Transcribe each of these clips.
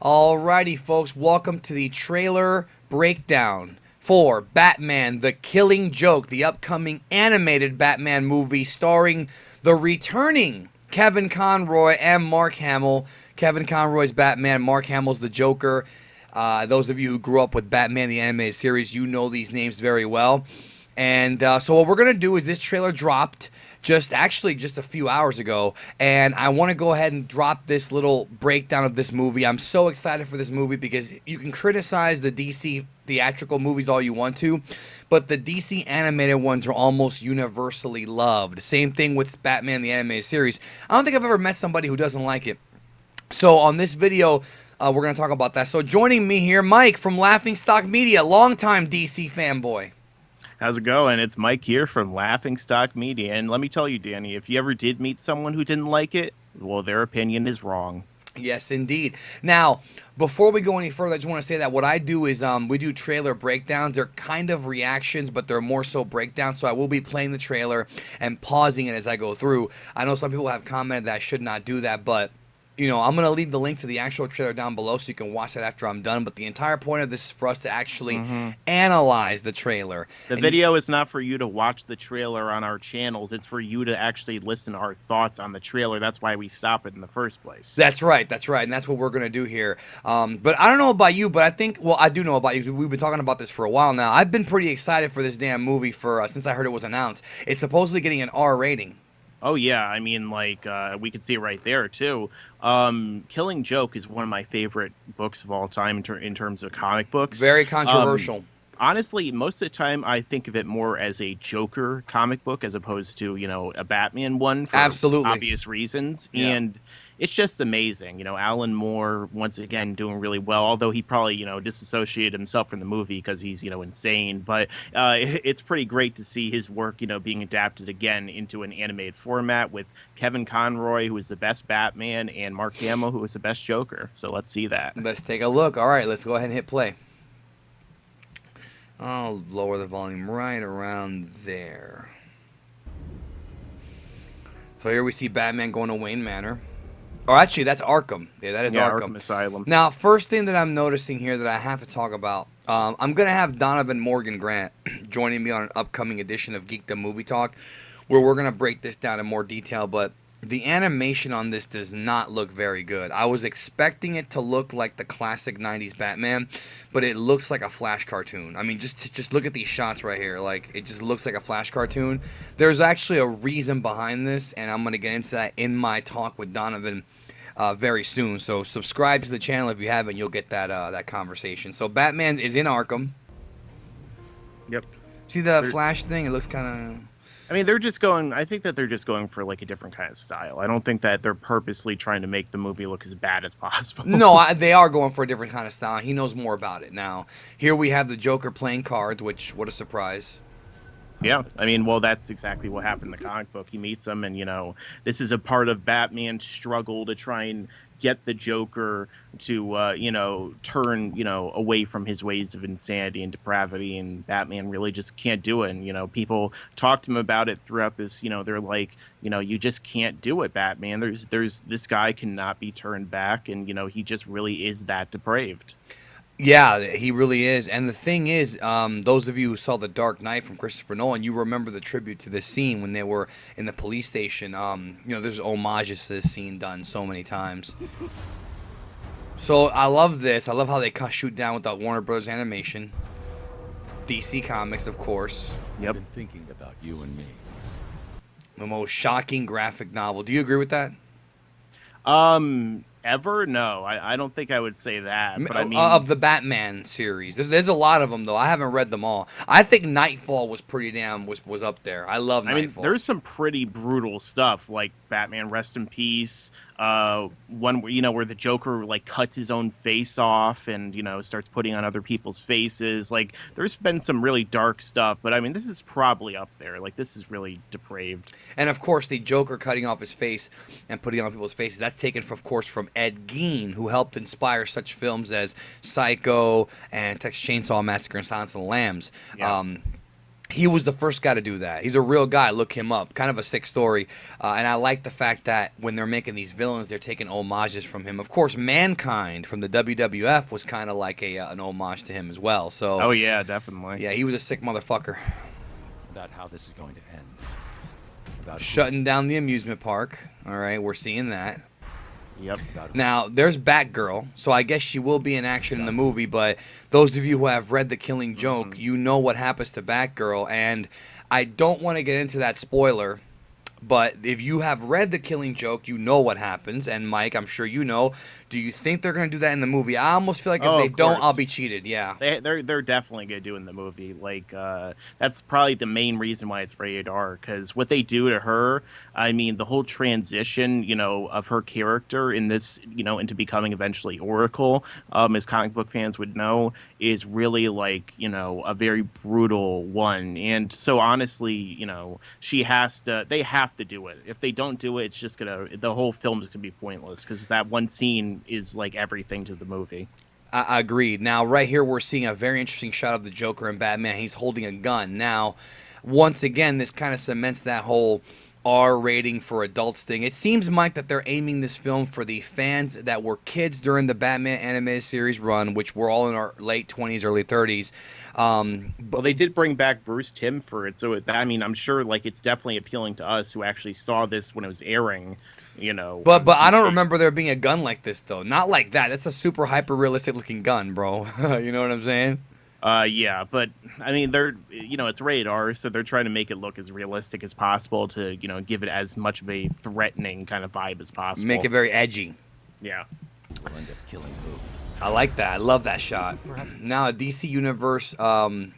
Alrighty, folks, welcome to the trailer breakdown for Batman the Killing Joke, the upcoming animated Batman movie starring the returning Kevin Conroy and Mark Hamill. Kevin Conroy's Batman, Mark Hamill's the Joker. Those of you who grew up with Batman the animated series, you know these names very well. And so what we're going to do is this trailer dropped just a few hours ago, and I want to go ahead and drop this little breakdown of this movie. I'm so excited for this movie because you can criticize the DC theatrical movies all you want to, but the DC animated ones are almost universally loved. Same thing with Batman the animated series. I don't think I've ever met somebody who doesn't like it. So on this video, we're going to talk about that. So joining me here, Mike from LaughingStock Media, longtime DC fanboy. How's it going? It's Mike here from LaughingStock Media. And let me tell you, Danny, if you ever did meet someone who didn't like it, well, their opinion is wrong. Yes, indeed. Now, before we go any further, I just want to say that what I do is we do trailer breakdowns. They're kind of reactions, but they're more so breakdowns. So I will be playing the trailer and pausing it as I go through. I know some people have commented that I should not do that, but you know, I'm going to leave the link to the actual trailer down below so you can watch that after I'm done. But the entire point of this is for us to actually analyze the trailer. The video is not for you to watch the trailer on our channels. It's for you to actually listen to our thoughts on the trailer. That's why we stop it in the first place. That's right. That's right. And that's what we're going to do here. But I don't know about you, but I think, well, I do know about you. We've been talking about this for a while now. I've been pretty excited for this damn movie since I heard it was announced. It's supposedly getting an R rating. Oh, yeah. I mean, like, we could see it right there, too. Killing Joke is one of my favorite books of all time in terms of comic books. Very controversial. Honestly, most of the time, I think of it more as a Joker comic book as opposed to, you know, a Batman one for Absolutely. obvious reasons. Yeah. And it's just amazing. You know, Alan Moore, once again, doing really well, although he probably, you know, disassociated himself from the movie because he's, you know, insane. But it's pretty great to see his work, you know, being adapted again into an animated format with Kevin Conroy, who is the best Batman, and Mark Hamill, who is the best Joker. So let's see that. Let's take a look. All right, let's go ahead and hit play. I'll lower the volume right around there. So here we see Batman going to Wayne Manor. Oh, actually, that's Arkham. Yeah, that is Arkham. Asylum. Now, first thing that I'm noticing here that I have to talk about, I'm going to have Donovan Morgan Grant joining me on an upcoming edition of Geek the Movie Talk, where we're going to break this down in more detail, but the animation on this does not look very good. I was expecting it to look like the classic 90s Batman, but it looks like a Flash cartoon. I mean, just look at these shots right here. Like, it just looks like a Flash cartoon. There's actually a reason behind this, and I'm going to get into that in my talk with Donovan very soon. So subscribe to the channel if you haven't. You'll get that conversation. So Batman is in Arkham. Yep. See the Flash thing? It looks kind of... I mean, I think that they're just going for like a different kind of style. I don't think that they're purposely trying to make the movie look as bad as possible. No, they are going for a different kind of style. He knows more about it now. Here we have the Joker playing cards, which, what a surprise. Yeah, I mean, well, that's exactly what happened in the comic book. He meets him, and, you know, this is a part of Batman's struggle to try and get the Joker to, you know, turn, you know, away from his ways of insanity and depravity, and Batman really just can't do it. And, you know, people talk to him about it throughout this, you know, they're like, you know, you just can't do it, Batman. There's this guy cannot be turned back, and, you know, he just really is that depraved. Yeah, he really is. And the thing is, those of you who saw The Dark Knight from Christopher Nolan, you remember the tribute to this scene when they were in the police station. You know, there's homages to this scene done so many times. So I love this. I love how they shoot down with that Warner Bros. Animation. DC Comics, of course. Yep. Been thinking about you and me. The most shocking graphic novel. Do you agree with that? Ever? No, I don't think I would say that. But I mean, of the Batman series, there's a lot of them though. I haven't read them all. I think Nightfall was pretty damn was up there. I love Nightfall. I mean, there's some pretty brutal stuff like Batman Rest in Peace. One where, you know, where the Joker like cuts his own face off and, you know, starts putting on other people's faces. Like, there's been some really dark stuff, but I mean, this is probably up there. Like, this is really depraved. And of course, the Joker cutting off his face and putting on people's faces, that's taken, of course, from Ed Gein, who helped inspire such films as Psycho and Texas Chainsaw Massacre and Silence of the Lambs. Yeah. he was the first guy to do that. He's a real guy. Look him up. Kind of a sick story. And I like the fact that when they're making these villains, they're taking homages from him. Of course, Mankind from the WWF was kind of like an homage to him as well. So, oh yeah, definitely. yeah, he was a sick motherfucker. About how this is going to end. About Shutting down the amusement park. All right, we're seeing that. Yep. Now, there's Batgirl, so I guess she will be in action in the movie, but those of you who have read The Killing Joke, you know what happens to Batgirl, and I don't want to get into that spoiler, but if you have read The Killing Joke, you know what happens, and Mike, I'm sure you know. Do you think they're going to do that in the movie? I almost feel like if they don't, I'll be cheated, yeah. They're definitely going to do it in the movie. Like, that's probably the main reason why it's rated R, because what they do to her, I mean, the whole transition, you know, of her character in this, you know, into becoming eventually Oracle, as comic book fans would know, is really, like, you know, a very brutal one. And so, honestly, you know, they have to do it. If they don't do it, it's just the whole film is going to be pointless, because that one scene is like everything to the movie. I agreed. Now, right here, we're seeing a very interesting shot of the Joker and Batman. He's holding a gun. Now, once again, this kind of cements that whole R rating for adults thing. It seems, Mike, that they're aiming this film for the fans that were kids during the Batman animated series run, which were all in our late 20s, early 30s. Well, they did bring back Bruce Timm for it, so I mean, I'm sure like it's definitely appealing to us who actually saw this when it was airing. You know, but I don't remember there being a gun like this though. Not like that. That's a super hyper realistic looking gun, bro. You know what I'm saying? Yeah, but I mean, it's rated R, so they're trying to make it look as realistic as possible to, you know, give it as much of a threatening kind of vibe as possible. Make it very edgy. Yeah. We'll end up killing who? I like that. I love that shot. Now a DC Universe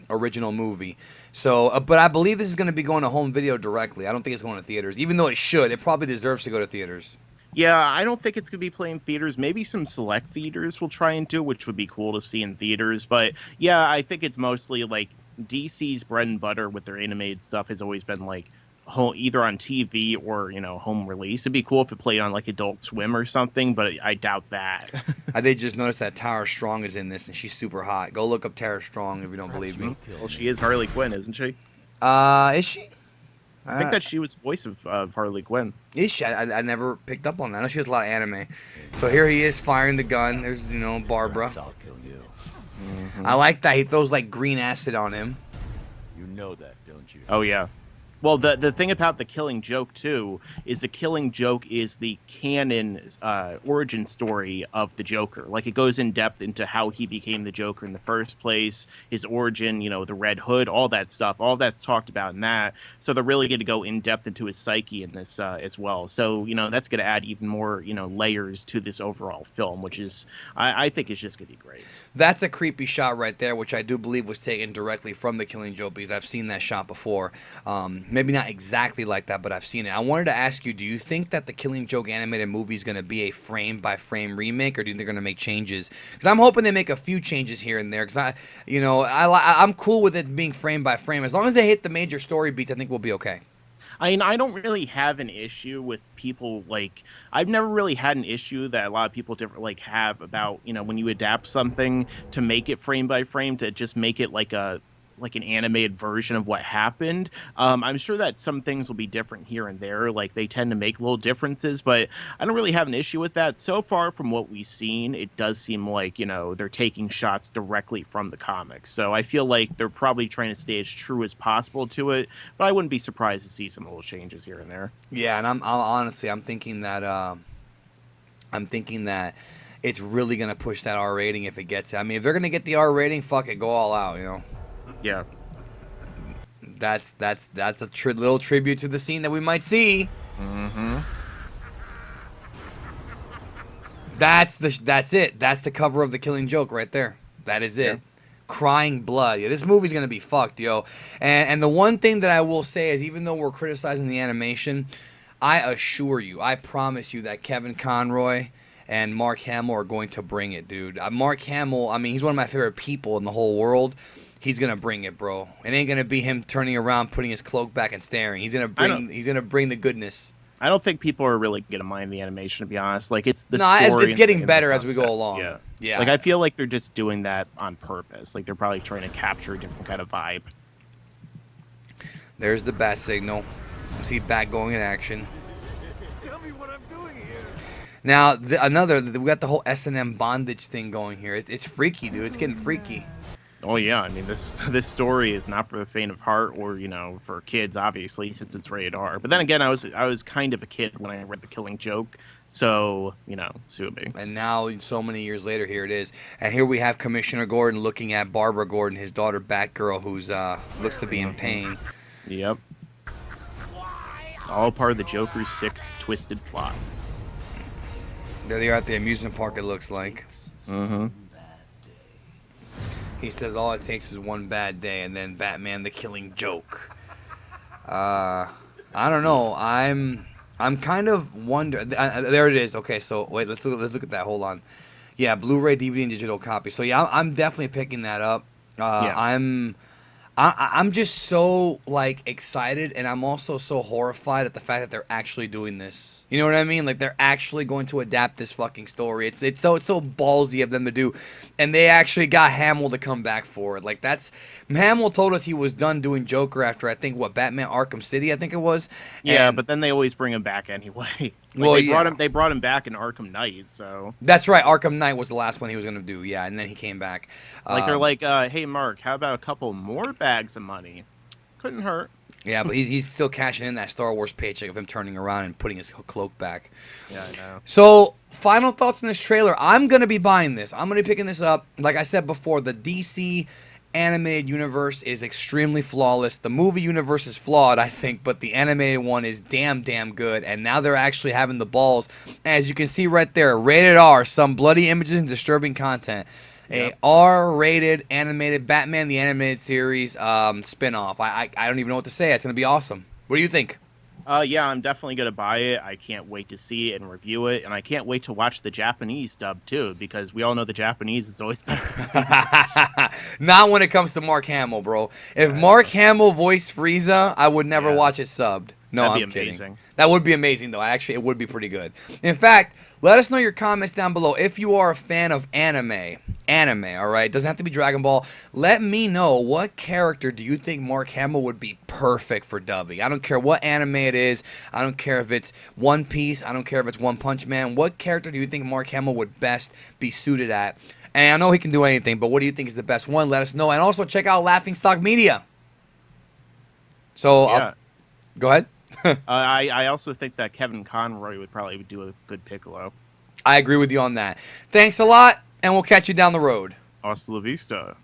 original movie. So, but I believe this is going to be going to home video directly. I don't think it's going to theaters, even though it should. It probably deserves to go to theaters. Yeah, I don't think it's going to be playing theaters. Maybe some select theaters will try and do, which would be cool to see in theaters. But yeah, I think it's mostly like DC's bread and butter with their animated stuff has always been like either on TV or, you know, home release. It'd be cool if it played on like Adult Swim or something, but I doubt that. I did just notice that Tara Strong is in this, and she's super hot. Go look up Tara Strong if you don't believe me. Well, she is Harley Quinn, isn't she? Is she? I think that she was voice of Harley Quinn. Is she? I never picked up on that. I know she has a lot of anime. So here he is firing the gun. There's, you know, Barbara. I'll kill you. I like that. He throws like green acid on him. You know that, don't you? Oh, yeah. Well, the thing about The Killing Joke, too, is The Killing Joke is the canon origin story of the Joker. Like, it goes in depth into how he became the Joker in the first place, his origin, you know, the Red Hood, all that stuff. All that's talked about in that. So they're really going to go in depth into his psyche in this as well. So, you know, that's going to add even more, you know, layers to this overall film, which is, I think is just going to be great. That's a creepy shot right there, which I do believe was taken directly from The Killing Joke, because I've seen that shot before. Maybe not exactly like that, but I've seen it. I wanted to ask you, do you think that the Killing Joke animated movie is going to be a frame-by-frame remake, or do you think they're going to make changes? Because I'm hoping they make a few changes here and there, because I'm cool with it being frame-by-frame. As long as they hit the major story beats, I think we'll be okay. I mean, I don't really have an issue with people, like, I've never really had an issue that a lot of people have about, you know, when you adapt something to make it frame by frame, to just make it like an animated version of what happened. I'm sure that some things will be different here and there. Like, they tend to make little differences, but I don't really have an issue with that. So far from what we've seen, it does seem like, you know, they're taking shots directly from the comics. So I feel like they're probably trying to stay as true as possible to it, but I wouldn't be surprised to see some little changes here and there. Yeah, and I'm honestly, I'm thinking that it's really going to push that R rating if it gets it. I mean, if they're going to get the R rating, fuck it, go all out, you know? Yeah. That's a little tribute to the scene that we might see. Mm-hmm. That's it. That's the cover of The Killing Joke right there. That is it. Yeah. Crying blood. Yeah, this movie's gonna be fucked, yo. And the one thing that I will say is, even though we're criticizing the animation, I assure you, I promise you that Kevin Conroy and Mark Hamill are going to bring it, dude. Mark Hamill, I mean, he's one of my favorite people in the whole world. He's gonna bring it, bro. It ain't gonna be him turning around, putting his cloak back, and staring. He's gonna bring the goodness. I don't think people are really gonna mind the animation, to be honest. Like, it's the story. It's getting better as we go along. Yeah. Like, I feel like they're just doing that on purpose. Like, they're probably trying to capture a different kind of vibe. There's the bat signal. See bat going in action. Tell me what I'm doing here. Now, we got the whole S&M bondage thing going here. It's freaky, dude. It's getting freaky. Oh yeah, I mean this story is not for the faint of heart, or for kids, obviously, since it's rated R. But then again, I was kind of a kid when I read The Killing Joke, so sue me. And now, so many years later, here it is. And here we have Commissioner Gordon looking at Barbara Gordon, his daughter Batgirl, who's looks to be in pain. Yep. All part of the Joker's sick, twisted plot. There they are at the amusement park, it looks like. Mm-hmm. He says all it takes is one bad day, and then Batman the Killing Joke. I don't know. I'm kind of wondering. There it is. Okay, so wait, let's look at that. Hold on. Yeah, Blu-ray, DVD, and digital copy. So yeah, I'm definitely picking that up. Yeah. I'm just so excited, and I'm also so horrified at the fact that they're actually doing this. You know what I mean? Like, they're actually going to adapt this fucking story. It's so ballsy of them to do, and they actually got Hamill to come back for it. Like, Hamill told us he was done doing Joker after Batman Arkham City, I think it was. Yeah, but then they always bring him back anyway. They brought him back in Arkham Knight, so. That's right. Arkham Knight was the last one he was gonna do. Yeah, and then he came back. They're like, hey Mark, how about a couple more bags of money? Couldn't hurt. Yeah, but he's still cashing in that Star Wars paycheck of him turning around and putting his cloak back. Yeah, I know. So, final thoughts on this trailer. I'm going to be buying this. I'm going to be picking this up. Like I said before, the DC animated universe is extremely flawless. The movie universe is flawed, I think, but the animated one is damn good. And now they're actually having the balls. As you can see right there, rated R, some bloody images and disturbing content. A R-rated animated Batman the Animated Series spin-off. I don't even know what to say. It's going to be awesome. What do you think? Yeah, I'm definitely going to buy it. I can't wait to see it and review it. And I can't wait to watch the Japanese dub, too, because we all know the Japanese is always better. Not when it comes to Mark Hamill, bro. If Mark Hamill voiced Frieza, I would never watch it subbed. No, That'd I'm be amazing. kidding. That would be amazing, though. Actually, it would be pretty good. In fact, let us know your comments down below. If you are a fan of anime, all right? It doesn't have to be Dragon Ball. Let me know, what character do you think Mark Hamill would be perfect for dubbing? I don't care what anime it is. I don't care if it's One Piece. I don't care if it's One Punch Man. What character do you think Mark Hamill would best be suited at? And I know he can do anything, but what do you think is the best one? Let us know. And also check out LaughingStock Media. So, yeah. Go ahead. I also think that Kevin Conroy would probably do a good Piccolo. I agree with you on that. Thanks a lot, and we'll catch you down the road. Hasta la vista.